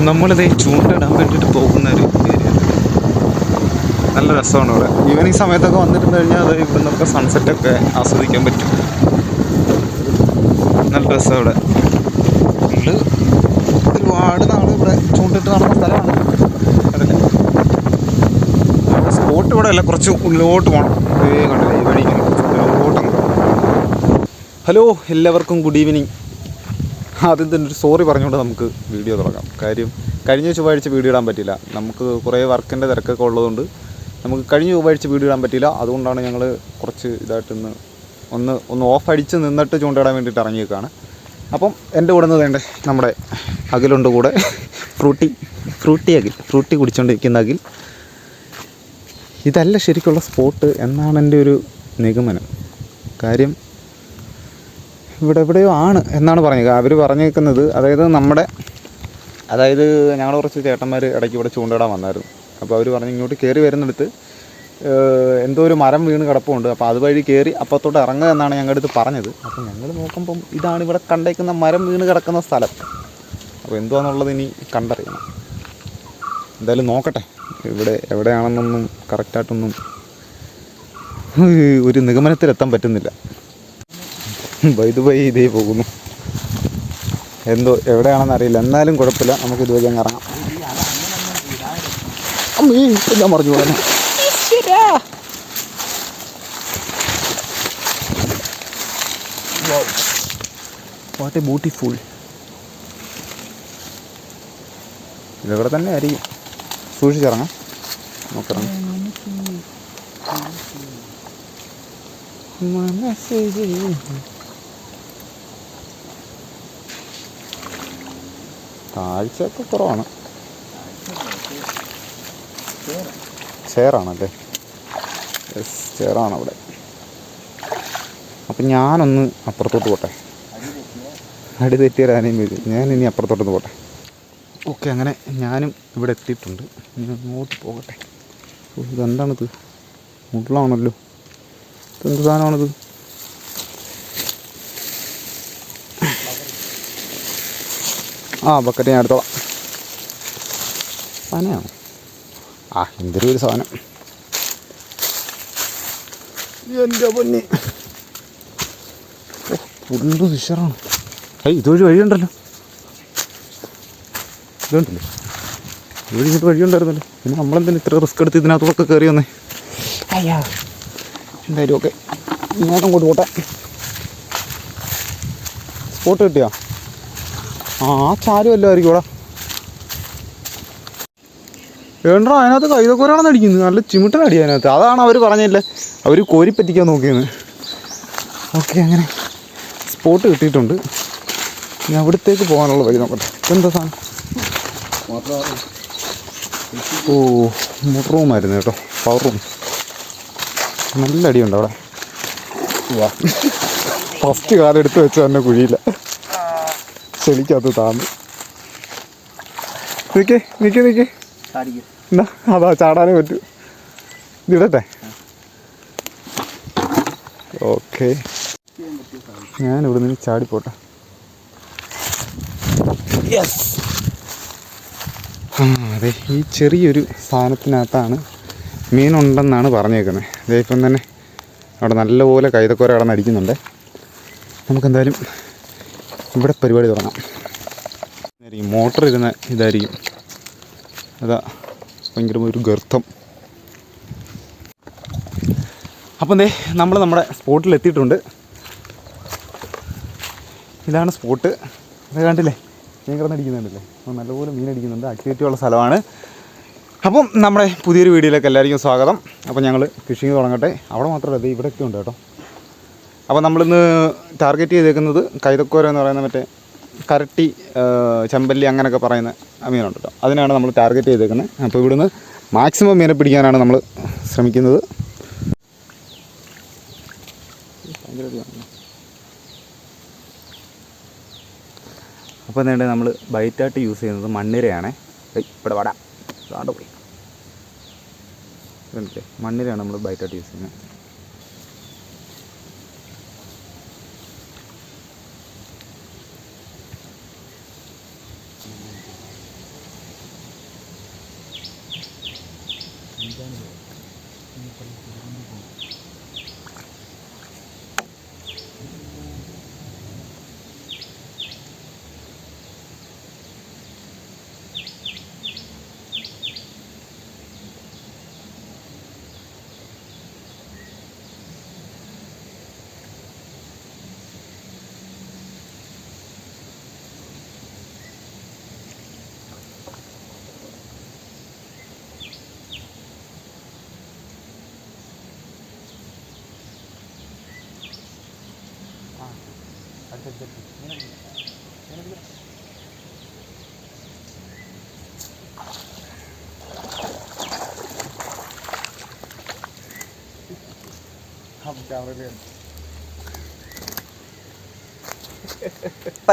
നമ്മളിത് ചൂണ്ടയിടാൻ വേണ്ടിയിട്ട് പോകുന്ന ഒരു ഏരിയ. നല്ല രസമാണ് ഇവിടെ. ഈവനിങ് സമയത്തൊക്കെ വന്നിരുന്നു കഴിഞ്ഞാൽ അത് ഇവിടെ നമുക്ക് സൺസെറ്റൊക്കെ ആസ്വദിക്കാൻ പറ്റും. നല്ല രസമാണ് ഇവിടെ. നിങ്ങൾ ഒരുപാട് നാൾ ഇവിടെ ചൂണ്ടിട്ട് നടന്ന സ്ഥലമാണ്. കണ്ടില്ലേ, സ്പോട്ട് ഇവിടെ അല്ല, കുറച്ച് ഉള്ളിലോട്ട് പോകണം. കണ്ടില്ലേ ഈ വഴി ഇങ്ങനെ ഉള്ളിലോട്ടാണ്. ഹലോ, എല്ലാവർക്കും ഗുഡ് ഈവനിങ്. ആദ്യം തന്നെ ഒരു സോറി പറഞ്ഞുകൊണ്ട് നമുക്ക് വീഡിയോ തുടങ്ങാം. കാര്യം കഴിഞ്ഞ ചൊവ്വാഴ്ച വീഡിയോ ഇടാൻ പറ്റില്ല. നമുക്ക് കുറേ വർക്കിൻ്റെ തിരക്കൊക്കെ ഉള്ളതുകൊണ്ട് നമുക്ക് കഴിഞ്ഞ ചൊവ്വാഴ്ച വീഡിയോ ഇടാൻ പറ്റില്ല. അതുകൊണ്ടാണ് ഞങ്ങൾ കുറച്ച് ഇതായിട്ടൊന്ന് ഒന്ന് ഓഫ് അടിച്ച് നിന്നിട്ട് ചൂണ്ടയിടാൻ വേണ്ടിയിട്ട് ഇറങ്ങിയേക്കാണ്. അപ്പം എൻ്റെ കൂടെ നിന്ന് വേണ്ടേ നമ്മുടെ അഖിലുണ്ട് കൂടെ. ഫ്രൂട്ടി കുടിച്ചുകൊണ്ടിരിക്കുന്ന അഖിൽ. ഇതല്ല ശരിക്കുള്ള സ്പോട്ട് എന്നാണ് എൻ്റെ ഒരു നിഗമനം. കാര്യം ഇവിടെ എവിടെയോ ആണ് എന്നാണ് പറഞ്ഞത്. അവർ പറഞ്ഞേക്കുന്നത് അതായത് ഞങ്ങൾ കുറച്ച് ചേട്ടന്മാർ ഇടയ്ക്ക് ഇവിടെ ചൂണ്ടയിടാൻ വന്നായിരുന്നു. അപ്പോൾ അവർ പറഞ്ഞ് ഇങ്ങോട്ട് കയറി വരുന്നിടത്ത് എന്തോ ഒരു മരം വീണ് കിടപ്പുണ്ട്. അപ്പോൾ അതുവഴി കയറി അപ്പത്തോട്ട് ഇറങ്ങുക എന്നാണ് ഞങ്ങളുടെ അടുത്ത് പറഞ്ഞത്. അപ്പോൾ ഞങ്ങൾ നോക്കുമ്പം ഇതാണ് ഇവിടെ കണ്ടേക്കുന്ന മരം വീണ് കിടക്കുന്ന സ്ഥലം. അപ്പോൾ എന്തുവാന്നുള്ളത് ഇനി കണ്ടറിയണം. എന്തായാലും നോക്കട്ടെ. ഇവിടെ എവിടെയാണെന്നൊന്നും കറക്റ്റായിട്ടൊന്നും ഒരു നിഗമനത്തിലെത്താൻ പറ്റുന്നില്ല. വൈദ്യുതി ഇതേ പോകുന്നു. എന്തോ എവിടെയാണെന്ന് അറിയില്ല. എന്നാലും കുഴപ്പമില്ല, നമുക്ക് ഇതുവഴി അങ്ങ് ഇറങ്ങാം. അമ്മേ, ഞാൻ പറഞ്ഞു പോകാൻ. What A beautiful. ഇതെവിടെ തന്നെ ആയിരിക്കും. സൂക്ഷിച്ചിറങ്ങാം, നോക്കിറങ്ങാം. താഴ്ചയൊക്കെ കുറവാണ്. ചെയറാണല്ലേ? യെസ്, ചെയറാണ് അവിടെ. അപ്പം ഞാനൊന്ന് അപ്പുറത്തോട്ട് പോട്ടെ. അടി തെറ്റിയൊരാനയും വരും. ഞാനിനി അപ്പുറത്തോട്ടൊന്ന് പോട്ടെ. ഓക്കെ, അങ്ങനെ ഞാനും ഇവിടെ എത്തിയിട്ടുണ്ട്. ഇനി അങ്ങോട്ട് പോകട്ടെ. ഇതെന്താണിത്? മുള്ളാണല്ലോ. ഇതെന്ത് സാധനമാണിത്? ബക്കറ്റ് ഞാൻ എടുത്തോളാം. സാധനമാണോ? എന്തൊരു ഒരു സാധനം. എൻ്റെ പൊന്നി, ഫുള്ള് ഫിഷറാണ്. ഇതുവഴി വഴിയുണ്ടല്ലോ. ഇതുണ്ടല്ലോ, ഇതുവഴി ഇങ്ങോട്ട് വഴിയുണ്ടായിരുന്നല്ലോ. പിന്നെ നമ്മളെന്തിനും ഇത്ര റിസ്ക് എടുത്ത് ഇതിനകത്തോടൊക്കെ കയറി വന്നേ? എന്തായാലും ഓക്കെ, ഇങ്ങോട്ടും അങ്ങോട്ട് പോട്ടെ. സ്പോട്ട് കിട്ടിയോ? ചാരും എല്ലായിരിക്കും ഇവിടെ. വേണ്ട, അതിനകത്ത് കൈതക്കോരാണെന്ന് അടിക്കുന്നത്. നല്ല ചിമിട്ടനടി അതിനകത്ത്. അതാണ് അവർ പറഞ്ഞില്ലേ, അവർ കോരി പറ്റിക്കാൻ നോക്കിയത്. ഓക്കെ, അങ്ങനെ സ്പോട്ട് കിട്ടിയിട്ടുണ്ട്. ഇനി അവിടത്തേക്ക് പോകാനുള്ള വഴി നോക്കട്ടെ. എന്താ സാധനം? മോട്ടർ റൂമായിരുന്നു കേട്ടോ, പവർ റൂം. നല്ല അടിയുണ്ട് അവിടെ. ഫസ്റ്റ് കാലെടുത്ത് വെച്ച് തന്നെ കുഴിയില്ല, ചെളിക്കകത്ത് താന്ന്. നിൽക്കേ എന്നാ അതാ ചാടാനേ പറ്റൂ. ഇതിടട്ടെ? ഓക്കെ, ഞാനിവിടെ നിന്ന് ചാടിപ്പോട്ടെ. യെസ്. അതെ, ഈ ചെറിയൊരു സാധനത്തിനകത്താണ് മീനുണ്ടെന്നാണ് പറഞ്ഞേക്കുന്നത്. ഇപ്പം തന്നെ അവിടെ നല്ലപോലെ കൈതക്കോര കടന്ന് അടിക്കുന്നുണ്ട്. നമുക്കെന്തായാലും ഇവിടെ പരിപാടി തുടങ്ങാം. മോട്ടർ ഇരുന്ന ഇതായിരിക്കും. അതാ ഭയങ്കരമായ ഒരു ഗർത്തം. അപ്പം നമ്മൾ നമ്മുടെ സ്പോട്ടിൽ എത്തിയിട്ടുണ്ട്. ഇതാണ് സ്പോട്ട്. അത് കണ്ടില്ലേ, മീൻ കിടന്നടിക്കുന്നുണ്ടല്ലേ? നല്ലപോലെ മീൻ അടിക്കുന്നുണ്ട്. ആക്ടിവിറ്റി ഉള്ള സ്ഥലമാണ്. അപ്പം നമ്മുടെ പുതിയൊരു വീഡിയോയിലേക്ക് എല്ലാവർക്കും സ്വാഗതം. അപ്പം ഞങ്ങൾ ഫിഷിങ് തുടങ്ങട്ടെ. അവിടെ മാത്രമല്ല, ഇത് ഇവിടെയൊക്കെ ഉണ്ട് കേട്ടോ. അപ്പോൾ നമ്മളിന്ന് ടാർഗറ്റ് ചെയ്തേക്കുന്നത് കൈതക്കോര എന്ന് പറയുന്ന മറ്റേ കരട്ടി, ചെമ്പല്ലി അങ്ങനെയൊക്കെ പറയുന്ന മീനുണ്ട് കേട്ടോ. അതിനാണ് നമ്മൾ ടാർഗറ്റ് ചെയ്തേക്കുന്നത്. അപ്പോൾ ഇവിടുന്ന് മാക്സിമം മീനെ പിടിക്കാനാണ് നമ്മൾ ശ്രമിക്കുന്നത്. അപ്പോൾ എന്താ നമ്മൾ ബൈറ്റായിട്ട് യൂസ് ചെയ്യുന്നത് മണ്ണിരയാണ്. ഇവിടെ വടാ താണ്ട് പോയി. മണ്ണിരയാണ് നമ്മൾ ബൈറ്റായിട്ട് യൂസ് ചെയ്യുന്നത്.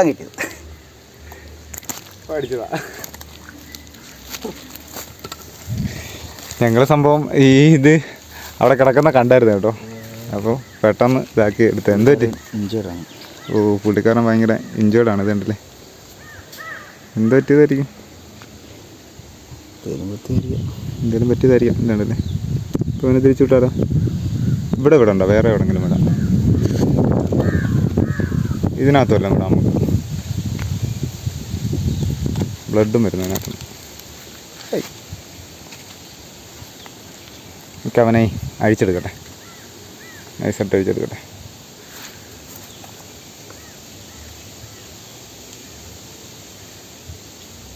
കിട്ടിയത് പഠിച്ചതാ. ഞങ്ങൾ സംഭവം ഇത് അവിടെ കിടക്കുന്ന കണ്ടായിരുന്നു കേട്ടോ. അപ്പോൾ പെട്ടെന്ന് ഇതാക്കി എടുത്തത്. എന്ത് പറ്റി? ഇഞ്ചേർഡാണ്. ഓ, പുള്ളിക്കാരൻ ഭയങ്കര ഇഞ്ചേർഡാണ്. ഇതുണ്ടല്ലേ, എന്ത് പറ്റിയതായിരിക്കും? എന്തെങ്കിലും പറ്റിയതായിരിക്കാം. ഇതുണ്ടല്ലേ. അപ്പോൾ അവനെ തിരിച്ചു വിട്ടാലോ? ഇവിടെ ഉണ്ടോ? വേറെ എവിടെങ്കിലും വിടാം. ഇതിനകത്തുമല്ല വിടാം. നമുക്ക് ബ്ലഡും വരുന്നു അതിനകത്ത്. നമുക്ക് അവനെ അഴിച്ചെടുക്കട്ടെ, നൈസായിട്ട് അഴിച്ചെടുക്കട്ടെ.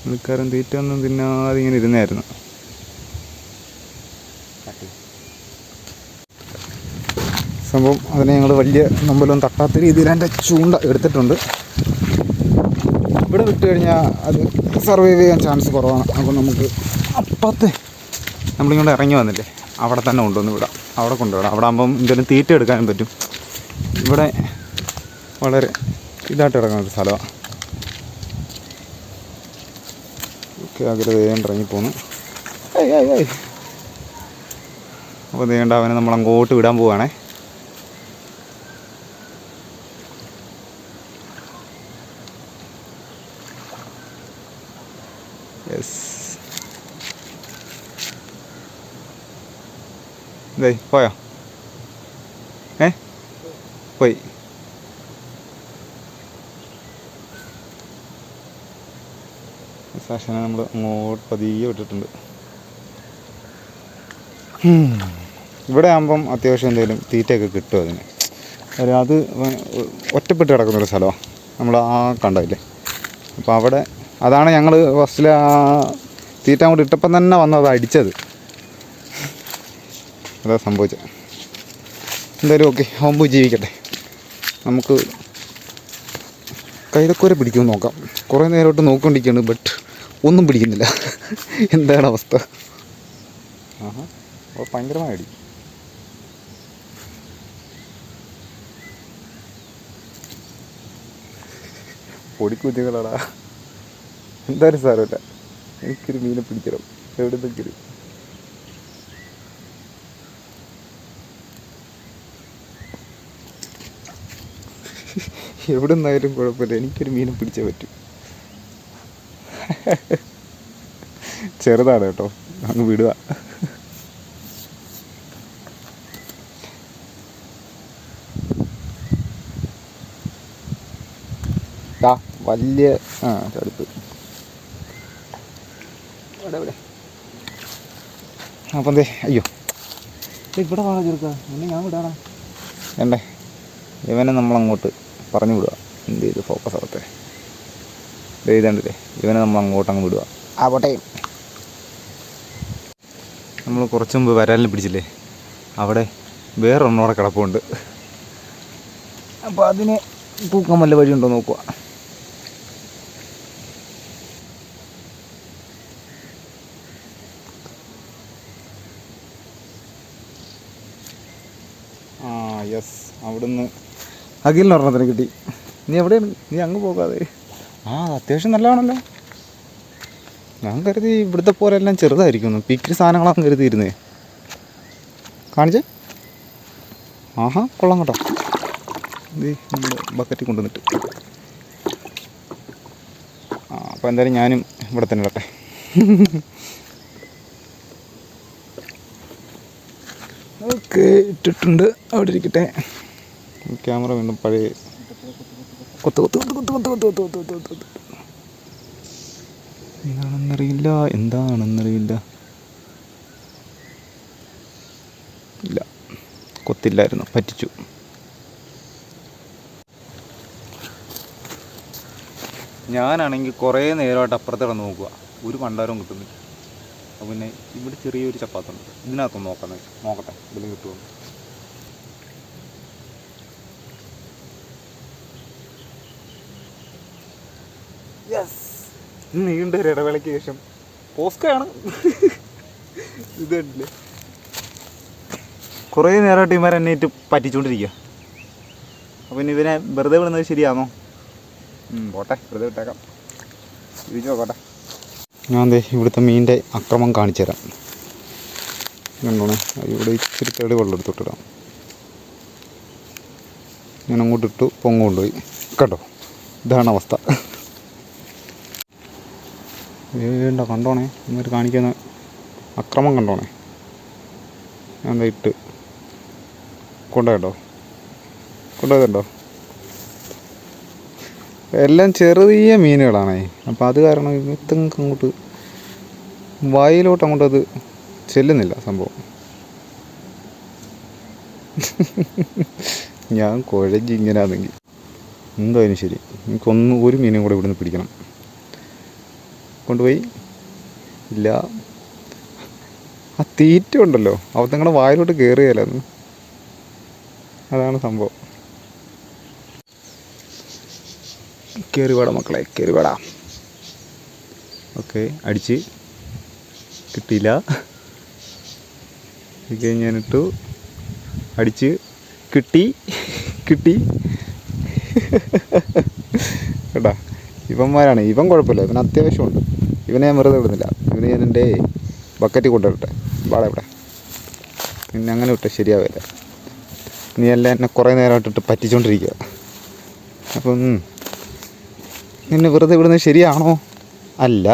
പുള്ളിക്കാരൻ തീറ്റ ഒന്നും തിന്നാതെ ഇങ്ങനെ ഇരുന്നായിരുന്നു. സംഭവം അതിനെ ഞങ്ങൾ വലിയ നമ്പലൊന്നും തട്ടാത്ത രീതിയിൽ അതിൻ്റെ ചൂണ്ട എടുത്തിട്ടുണ്ട്. ഇവിടെ വിട്ട് കഴിഞ്ഞാൽ അത് സർവൈവ് ചെയ്യാൻ ചാൻസ് കുറവാണ്. അപ്പോൾ നമുക്ക് അപ്പത്തെ നമ്മളിങ്ങോട്ട് ഇറങ്ങി വന്നില്ലേ, അവിടെ തന്നെ കൊണ്ടുവന്ന് വിടാം. അവിടെ കൊണ്ടുവിടാം. അവിടെ ആകുമ്പം എന്തെങ്കിലും തീറ്റ എടുക്കാനും പറ്റും. ഇവിടെ വളരെ ഇതായിട്ട് കിടക്കുന്ന ഒരു സ്ഥലമാണ്. ഓക്കെ, അഗ്രതയും ഇറങ്ങിപ്പോന്നു. അപ്പോൾ നീണ്ട അവനെ നമ്മൾ അങ്ങോട്ട് വിടാൻ പോവുകയാണേ. യെസ്, ഇതേ പോയോ? പോയി. സാക്ഷനെ നമ്മൾ അങ്ങോട്ട് പതിയെ വിട്ടിട്ടുണ്ട്. ഇവിടെ ആകുമ്പം അത്യാവശ്യം എന്തെങ്കിലും തീറ്റയൊക്കെ കിട്ടും അതിന്. കാര്യം അത് ഒറ്റപ്പെട്ട് കിടക്കുന്നൊരു സ്ഥലമാണ്. നമ്മൾ കണ്ടില്ലേ. അപ്പോൾ അവിടെ അതാണ് ഞങ്ങൾ ഫസ്റ്റിൽ തീറ്റ അങ്ങോട്ട് ഇട്ടപ്പം തന്നെ വന്നത് അടിച്ചത്. അതാ സംഭവിച്ചത്. എന്തായാലും ഓക്കെ, ആകുമ്പോൾ ജീവിക്കട്ടെ. നമുക്ക് കൈതക്കോര പിടിക്കുമെന്ന് നോക്കാം. കുറേ നേരമായിട്ട് നോക്കിക്കൊണ്ടിരിക്കുകയാണ്, ബട്ട് ഒന്നും പിടിക്കുന്നില്ല. എന്താണ് അവസ്ഥ? അപ്പോൾ ഭയങ്കരമായ അടി. പൊടിക്കുഞ്ഞുങ്ങളാടാ. എന്തായാലും സാരമില്ല, എനിക്കൊരു മീനെ പിടിക്കണം എവിടെ നിന്നെങ്കിലും. എവിടെ നിന്നായാലും കുഴപ്പമില്ല, എനിക്കൊരു മീനെ പിടിച്ചേ പറ്റൂ. ചെറുതാണ് കേട്ടോ, അങ്ങ് വിടുക. വലിയ ചടുപ്പ്. ഇവിടെ അപ്പം എന്തേ? അയ്യോ, ഇവിടെ വേണം ചെറുക്ക. പിന്നെ ഞാൻ വിടാടാ. വേണ്ടേ, ഇവനെ നമ്മളങ്ങോട്ട് പറഞ്ഞു വിടുക. എന്ത് ചെയ്ത് ഫോക്കസ് ആവട്ടെ. ഇതേണ്ടല്ലേ, ഇവനെ നമ്മൾ അങ്ങോട്ടങ്ങ് വിടുക. പോട്ടെ. നമ്മൾ കുറച്ച് മുമ്പ് വരാലിന് പിടിച്ചില്ലേ, അവിടെ വേറൊന്നോടെ കിടപ്പുണ്ട്. അപ്പോൾ അതിനെ തൂക്കാൻ വല്ല വഴിയുണ്ടോ നോക്കുക. യെസ്, അവിടുന്ന് അഖിലിന് ഒരെണ്ണത്തിന് കിട്ടി. നീ എവിടെയാണ്? നീ അങ്ങ് പോകാതെ. അത്യാവശ്യം നല്ലതാണല്ലോ. ഞാൻ കരുതി ഇവിടുത്തെ പോലെ എല്ലാം ചെറുതായിരിക്കുന്നു. പിക്കിരി സാധനങ്ങളാണ് കരുതിയിരുന്നേ. കാണിച്ചേ. കൊള്ളാം കേട്ടോ. ഇത് നമ്മൾ ബക്കറ്റിൽ കൊണ്ടുവന്നിട്ട്. അപ്പോൾ എന്തായാലും ഞാനും ഇവിടെ തന്നെ ഇടട്ടെ. ഓക്കെ, ഇട്ടിട്ടുണ്ട്. അവിടെ ഇരിക്കട്ടെ. ക്യാമറ വീണ്ടും പഴയ കൊത്ത് കൊത്ത് കൊത്ത് കൊത്ത് കൊത്ത് കൊത്ത് കൊത്ത് കൊത്ത് കൊത്ത് കൊത്ത്. എന്താണെന്നറിയില്ല. ഇല്ല, കൊത്തില്ലായിരുന്നു, പറ്റിച്ചു. ഞാനാണെങ്കിൽ കുറേ നേരമായിട്ട് അപ്പുറത്ത് കിടന്ന് നോക്കുക, ഒരു പണ്ടാരവും കിട്ടുന്നില്ല. അപ്പോൾ പിന്നെ ഇവിടെ ചെറിയൊരു ചപ്പാത്തുണ്ട്, ഇതിനകത്തൊന്ന് നോക്കട്ടെ ഇതിലും കിട്ടുമോ. യെസ്, നീണ്ട ഒരു ഇടവേളയ്ക്ക് ശേഷം പോസ്കയാണ് ഇത് കണ്ടില്ലേ. കുറേ നേരമായിട്ട് ഇവന്മാർ എന്നേറ്റ് പറ്റിച്ചുകൊണ്ടിരിക്കുക. അപ്പോൾ ഇനി ഇവനെ വെറുതെ വിടുന്നത് ശരിയാണോ? പോട്ടെ, വെറുതെ വിട്ടേക്കാം, തിരിച്ചു നോക്കട്ടെ. ഞാൻ ദേ ഇവിടുത്തെ മീനിൻ്റെ അക്രമം കാണിച്ചു തരാം. കണ്ടോണേ, ഇവിടെ ഇച്ചിരി തേടി വെള്ളം എടുത്തിട്ടിടാം. ഞാൻ അങ്ങോട്ടിട്ടു, പൊങ്ങ് കൊണ്ടുപോയി. കേട്ടോ, ഇതാണ് അവസ്ഥ. വേണ്ട, കണ്ടോണേ, ഇവർ കാണിക്കുന്ന അക്രമം കണ്ടോണേ. ഞാൻ ദേ ഇട്ട് കൊണ്ടുപോയതുണ്ടോ. എല്ലാം ചെറിയ മീനുകളാണേ. അപ്പോൾ അത് കാരണം ഇത്തങ്ങൾക്ക് അങ്ങോട്ട് വായിലോട്ട് അങ്ങോട്ട് അത് ചെല്ലുന്നില്ല സംഭവം. ഞാൻ കുഴഞ്ഞ് ഇങ്ങനെയാണെങ്കിൽ എന്തായാലും ശരി, ഒരു മീനും കൂടെ ഇവിടുന്ന് പിടിക്കണം. കൊണ്ടുപോയി ഇല്ല, ആ തീറ്റ ഉണ്ടല്ലോ, അവ നിങ്ങളുടെ വായിലോട്ട് കയറിയാലെന്ന്. അതാണ് സംഭവം. കയറി വേടാ മക്കളെ, കയറി വേടാ. ഓക്കെ, അടിച്ച് കിട്ടിയില്ല. ഇത് ഞാനിട്ടു, അടിച്ച് കിട്ടി. കേട്ടാ, ഇവന്മാരാണ്. ഇവൻ കുഴപ്പമില്ല, ഇവന് അത്യാവശ്യമുണ്ട്. ഇവനെ ഞാൻ വെറുതെ വിടുന്നില്ല. ഇവന് ഞാൻ എൻ്റെ ബക്കറ്റിൽ കൊണ്ടുവരട്ടെ. വാടാ ഇവിടെ, പിന്നെ അങ്ങനെ വിട്ടെ ശരിയാവില്ല. നീ എല്ലാം എന്നെ കുറേ നേരമായിട്ടിട്ട് പറ്റിച്ചുകൊണ്ടിരിക്കുക. അപ്പം നിന്നെ വെറുതെ വിടുന്നത് ശരിയാണോ? അല്ല.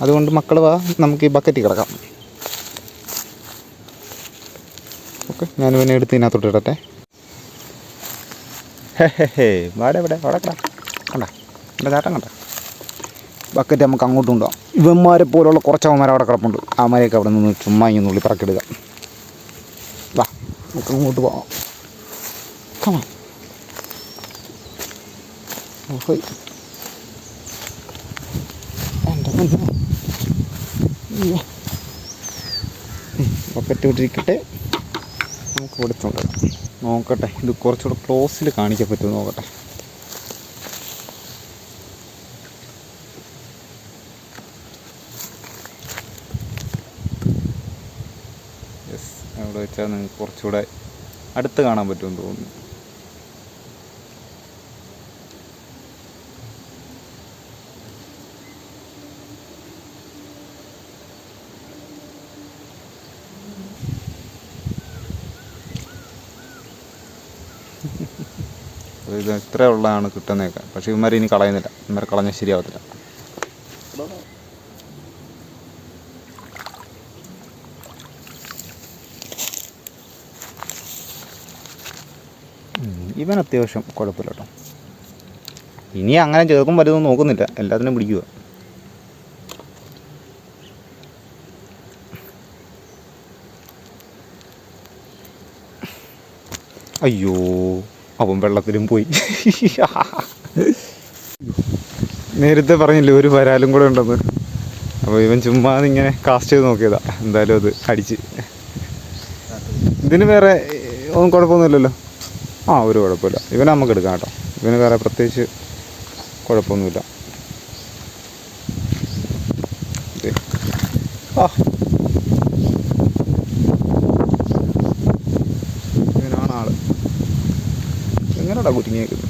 അതുകൊണ്ട് മക്കൾ വാ, നമുക്ക് ഈ ബക്കറ്റിൽ കിടക്കാം. ഓക്കെ, ഞാനിവനെ എടുത്ത് ഇതിനകത്തോട്ട് ഇടട്ടെ. ഹേ വാടെ കിടാം. കണ്ട എൻ്റെ ചാട്ടം കണ്ട. ബക്കറ്റ് നമുക്ക് അങ്ങോട്ടും കൊണ്ടുപോകാം. ഇവന്മാരെ പോലുള്ള കുറച്ചവന്മാർ അവിടെ കിടപ്പുണ്ട്. അവന്മാരെയൊക്കെ അവിടെ നിന്ന് ചുമ്മാ ഇങ്ങനെ ഉള്ളി പറക്കിടുക. വാ, നമുക്ക് അങ്ങോട്ട് പോകാം. കമാ. ഓഹോ, എൻ്റെ ബക്കറ്റ് വിട്ടിരിക്കട്ടെ, നമുക്ക് കൊടുത്തുകൊണ്ടിടാം. നോക്കട്ടെ, ഇത് കുറച്ചുകൂടെ ക്ലോസിൽ കാണിക്കാൻ പറ്റുമോ നോക്കട്ടെ. യെസ്, അവിടെ വെച്ചാൽ നിങ്ങൾക്ക് കുറച്ചുകൂടെ അടുത്ത് കാണാൻ പറ്റുമെന്ന് തോന്നുന്നു. ഇത് ഇത്ര ഉള്ളതാണ് കിട്ടുന്നതൊക്കെ. പക്ഷേ ഇവന്മാർ ഇനി കളയുന്നില്ല. ഇവന്മാർ കളഞ്ഞാൽ ശരിയാവത്തില്ല. ഇവൻ അത്യാവശ്യം കുഴപ്പമില്ല കേട്ടോ. ഇനി അങ്ങനെ ചേർക്കും വലുതൊന്നും നോക്കുന്നില്ല, എല്ലാത്തിനും പിടിക്കുക. അയ്യോ, അവൻ വെള്ളത്തിലും പോയി. നേരത്തെ പറഞ്ഞില്ലേ ഒരു വരാലും കൂടെ ഉണ്ടെന്ന്. അപ്പോൾ ഇവൻ ചുമ്മാ ഇങ്ങനെ കാസ്റ്റ് ചെയ്ത് നോക്കിയതാ. എന്തായാലും അത് അടിച്ച്. ഇതിന് വേറെ ഒന്നും കുഴപ്പമൊന്നുമില്ലല്ലോ. ഒരു കുഴപ്പമില്ല. ഇവനെ നമുക്ക് എടുക്കാം കേട്ടോ. ഇവന് വേറെ പ്രത്യേകിച്ച് കുഴപ്പമൊന്നുമില്ല. ഇവനാണ് ആള്. എങ്ങനെയാടാ കുരുങ്ങിയേക്കുന്നത്?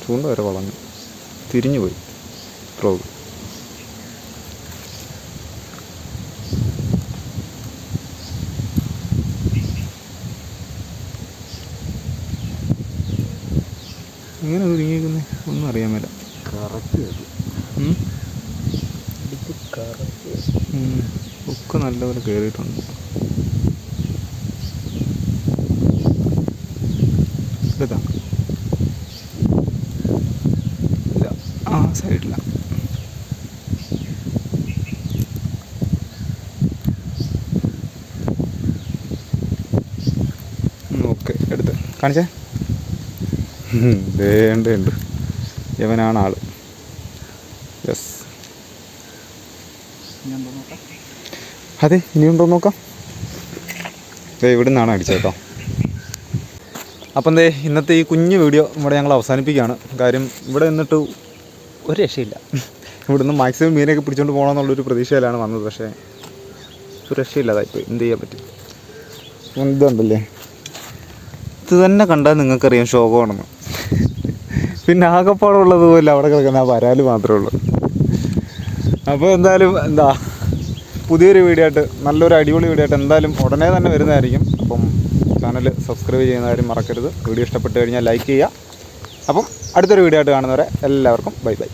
ചൂണ്ട വരെ വളഞ്ഞു, തിരിഞ്ഞു പോയി ഫ്രോഗ്. എങ്ങനെ ഒരുങ്ങിയിരിക്കുന്നത് ഒന്നും അറിയാൻ മേല. ഒക്കെ നല്ലപോലെ കയറിയിട്ടുണ്ട്. ഇതാ ഇല്ല, ആ സൈഡില്ല. ഓക്കെ, എടുത്ത് കാണിച്ചേ. ഉണ്ട് ഇവനാണ് ആള്. യെസ്, അതെ, ഇനിയുണ്ടോ നോക്കാം. ഇവിടെ നിന്നാണ് അടിച്ചത് കേട്ടോ. അപ്പം ഇന്നത്തെ ഈ കുഞ്ഞു വീഡിയോ ഇവിടെ ഞങ്ങൾ അവസാനിപ്പിക്കുകയാണ്. കാര്യം ഇവിടെ നിന്നിട്ട് ഒരു രക്ഷയില്ല. ഇവിടുന്ന് മാക്സിമം മീനൊക്കെ പിടിച്ചുകൊണ്ട് പോകണമെന്നുള്ളൊരു പ്രതീക്ഷയിലാണ് വന്നത്. പക്ഷേ ഒരു രക്ഷയില്ലാതായിപ്പോയി. എന്ത് ചെയ്യാൻ പറ്റും? ഇതുണ്ടല്ലേ, ഇത് തന്നെ കണ്ടാൽ നിങ്ങൾക്കറിയാം ശോകമാണെന്ന്. പിന്നെ ആകപ്പാടുള്ളതുപോലെ അവിടെ കിടക്കുന്ന ആ വരാൽ മാത്രമേ ഉള്ളൂ. അപ്പോൾ എന്തായാലും പുതിയൊരു വീഡിയോ ആയിട്ട്, നല്ലൊരു അടിപൊളി വീഡിയോ ആയിട്ട് എന്തായാലും ഉടനെ തന്നെ വരുന്നതായിരിക്കും. അപ്പം ചാനൽ സബ്സ്ക്രൈബ് ചെയ്യുന്ന കാര്യം മറക്കരുത്. വീഡിയോ ഇഷ്ടപ്പെട്ട് കഴിഞ്ഞാൽ ലൈക്ക് ചെയ്യുക. അപ്പം അടുത്തൊരു വീഡിയോ ആയിട്ട് കാണുന്നവരെ എല്ലാവർക്കും ബൈ ബൈ.